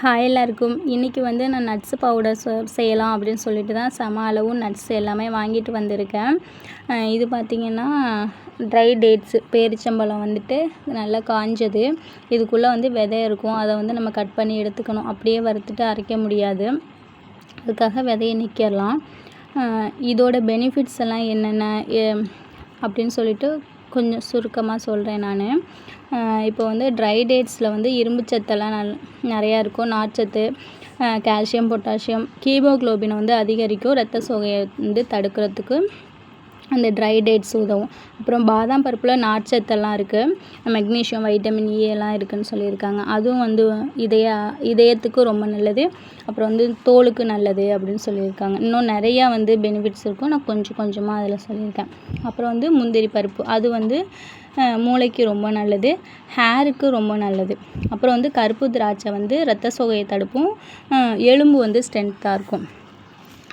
Hi எல்லாருக்கும். இன்றைக்கி வந்து நான் நட்ஸு பவுடர் செய்யலாம் அப்படின்னு சொல்லிட்டு தான் சம அளவு நட்ஸ் எல்லாமே வாங்கிட்டு வந்திருக்கேன். இது பார்த்திங்கன்னா ட்ரை டேட்ஸு, பேரிச்சம்பழம் வந்துட்டு நல்லா காஞ்சது. இதுக்குள்ளே வந்து விதை இருக்கும். அதை வந்து நம்ம கட் பண்ணி எடுத்துக்கணும். அப்படியே வறுத்துட்டு அரைக்க முடியாது. அதுக்காக விதையை நீக்கிடலாம். இதோட பெனிஃபிட்ஸ் எல்லாம் என்னென்ன அப்படின்னு சொல்லிட்டு கொஞ்சம் சுருக்கமாக சொல்கிறேன் நான். இப்போ வந்து ட்ரை டேட்ஸில் வந்து இரும்பு சத்தெல்லாம் நிறையா இருக்கும். நார்ச்சத்து, கால்சியம், பொட்டாசியம், ஹீமோகுளோபினை வந்து அதிகரிக்கும். இரத்த சோகையை வந்து தடுக்கிறதுக்கு அந்த ட்ரை டேட்ஸ் உதவும். அப்புறம் பாதாம் பருப்பில் நார்ச்சத்தெல்லாம் இருக்குது. மெக்னீஷியம், வைட்டமின் இ எல்லாம் இருக்குதுன்னு சொல்லியிருக்காங்க. அதுவும் வந்து இதயத்துக்கு ரொம்ப நல்லது. அப்புறம் வந்து தோலுக்கு நல்லது அப்படின்னு சொல்லியிருக்காங்க. இன்னும் நிறையா வந்து பெனிஃபிட்ஸ் இருக்கும். நான் கொஞ்சம் கொஞ்சமாக அதில் சொல்லியிருக்கேன். அப்புறம் வந்து முந்திரி பருப்பு, அது வந்து மூளைக்கு ரொம்ப நல்லது, ஹேருக்கு ரொம்ப நல்லது. அப்புறம் வந்து கருப்பு திராட்சை வந்து இரத்த சோகையை தடுப்பும், எலும்பு வந்து ஸ்ட்ரென்த்தாக இருக்கும்.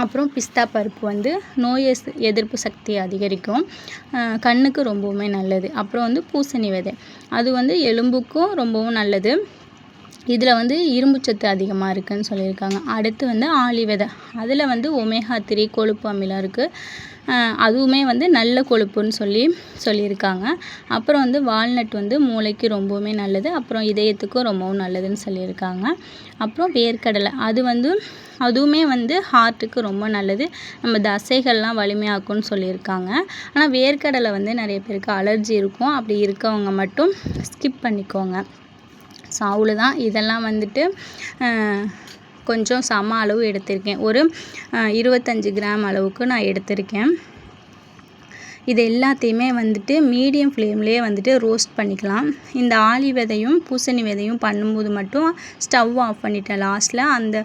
அப்புறம் பிஸ்தா பருப்பு வந்து நோய் எதிர்ப்பு சக்தியை அதிகரிக்கும், கண்ணுக்கு ரொம்பவுமே நல்லது. அப்புறம் வந்து பூசணி விதை, அது வந்து எலும்புக்கும் ரொம்பவும் நல்லது. இதில் வந்து இரும்புச்சத்து அதிகமாக இருக்குதுன்னு சொல்லியிருக்காங்க. அடுத்து வந்து ஆளி விதை, அதில் வந்து ஒமேகா 3 கொழுப்பு அமிலம் இருக்குது. அதுவுமே வந்து நல்ல கொழுப்புன்னு சொல்லியிருக்காங்க. அப்புறம் வந்து வால்நட் வந்து மூளைக்கு ரொம்பவுமே நல்லது. அப்புறம் இதயத்துக்கும் ரொம்பவும் நல்லதுன்னு சொல்லியிருக்காங்க. அப்புறம் வேர்க்கடலை, அதுவுமே வந்து ஹார்ட்டுக்கு ரொம்ப நல்லது. நம்ம தசைகள்லாம் வலிமையாக்கும்னு சொல்லியிருக்காங்க. ஆனால் வேர்க்கடலை வந்து நிறைய பேருக்கு அலர்ஜி இருக்கும். அப்படி இருக்கவங்க மட்டும் ஸ்கிப் பண்ணிக்கோங்க. ஸோ அவ்வளோதான். இதெல்லாம் வந்துட்டு கொஞ்சம் சம அளவு எடுத்திருக்கேன். ஒரு 25 கிராம் அளவுக்கு நான் எடுத்திருக்கேன். இது எல்லாத்தையுமே வந்துட்டு மீடியம் ஃப்ளேம்லேயே வந்துட்டு ரோஸ்ட் பண்ணிக்கலாம். இந்த ஆளி விதையும் பூசணி விதையும் பண்ணும்போது மட்டும் ஸ்டவ் ஆஃப் பண்ணிட்டேன். லாஸ்ட்டில் அந்த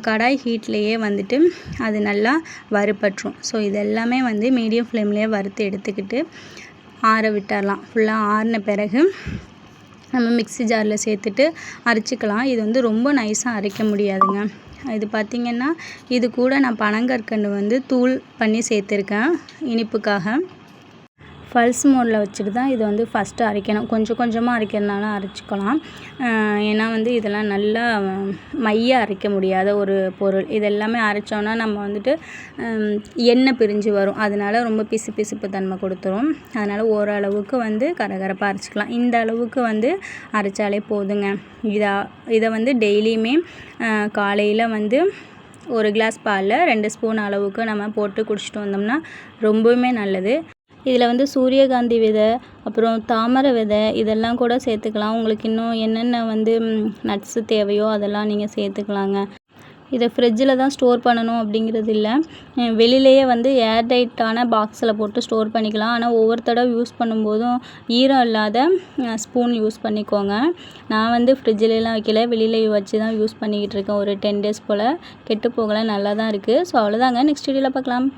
கடாய் ஹீட்லேயே வந்துட்டு அது நல்லா வறுபற்றும். ஸோ இதெல்லாமே வந்து மீடியம் ஃப்ளேம்லேயே வறுத்து எடுத்துக்கிட்டு ஆற விட்டுடலாம். ஃபுல்லாக ஆறின பிறகு நம்ம மிக்ஸி ஜாரில் சேர்த்துட்டு அரைச்சிக்கலாம். இது வந்து ரொம்ப நைஸாக அரைக்க முடியாதுங்க. இது பார்த்திங்கன்னா இது கூட நான் பனங்கற்கண்டு வந்து தூள் பண்ணி சேர்த்துருக்கேன் இனிப்புக்காக. பல்ஸ் மோடில் வச்சுட்டு தான் இதை வந்து ஃபஸ்ட்டு அரைக்கணும். கொஞ்சம் கொஞ்சமாக அரைக்கிறதுனால அரைச்சிக்கலாம். ஏன்னா வந்து இதெல்லாம் நல்லா மையாக அரைக்க முடியாத ஒரு பொருள். இதெல்லாமே அரைச்சோன்னா நம்ம வந்துட்டு எண்ணெய் பிரிஞ்சு வரும். அதனால ரொம்ப பிசுப்பு தன்மை கொடுத்துரும். அதனால் ஓரளவுக்கு வந்து கரகரப்பாக அரைச்சிக்கலாம். இந்த அளவுக்கு வந்து அரைச்சாலே போதுங்க. இதை வந்து டெய்லியுமே காலையில் வந்து ஒரு கிளாஸ் பாலில் 2 ஸ்பூன் அளவுக்கு நம்ம போட்டு குடிச்சிட்டு வந்தோம்னா ரொம்பவுமே நல்லது. இதில் வந்து சூரியகாந்தி விதை, அப்புறம் தாமரை விதை, இதெல்லாம் கூட சேர்த்துக்கலாம். உங்களுக்கு இன்னும் என்னென்ன வந்து நட்ஸு தேவையோ அதெல்லாம் நீங்கள் சேர்த்துக்கலாங்க. இதை ஃப்ரிட்ஜில் தான் ஸ்டோர் பண்ணணும் அப்படிங்கிறது இல்லை. வெளியிலேயே வந்து ஏர்டைட்டான பாக்ஸில் போட்டு ஸ்டோர் பண்ணிக்கலாம். ஆனால் ஒவ்வொரு தடவை யூஸ் பண்ணும்போதும் ஈரம் இல்லாத ஸ்பூன் யூஸ் பண்ணிக்கோங்க. நான் வந்து ஃப்ரிட்ஜிலலாம் வைக்கல, வெளியில் வச்சு தான் யூஸ் பண்ணிக்கிட்டு இருக்கேன். ஒரு 10 டேஸ் போல் கெட்டு போகலை, நல்லா தான் இருக்குது. ஸோ அவ்வளோதாங்க. நெக்ஸ்ட் வீடியோவில் பார்க்கலாம்.